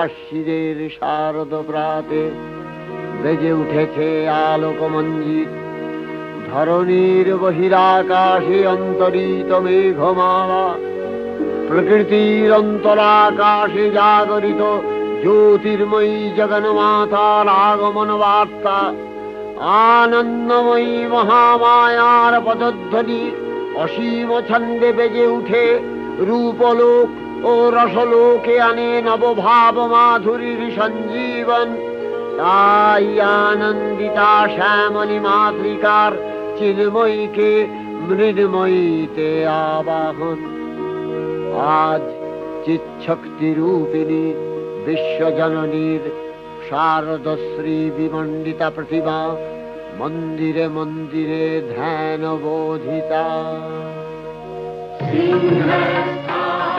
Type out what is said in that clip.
আশ্বিনের শারদ প্রাতে বেজে উঠেছে আলোকমঞ্জিত। ধরণীর বহিরাকাশে অন্তরিত মেঘমালা, প্রকৃতির অন্তরাকাশে জাগরিত জ্যোতির্ময়ী জগন্মাতার আগমন বার্তা। আনন্দময়ী মহামায়ার পদধ্বনি অসীম ছন্দে বেজে উঠে রূপলোক ও রসলোকে আনে নবভাব মাধুরীর সঞ্জীবন। তাই আনন্দিতা শ্যামলী মাতৃকার চিন্ময়ীকে মৃন্ময়ীতে আবাহন। আজ চিৎশক্তি রূপিণী বিশ্বজননীর শারদশ্রী বিমণ্ডিতা প্রতিমা মন্দিরে মন্দিরে ধ্যান বোধিতা।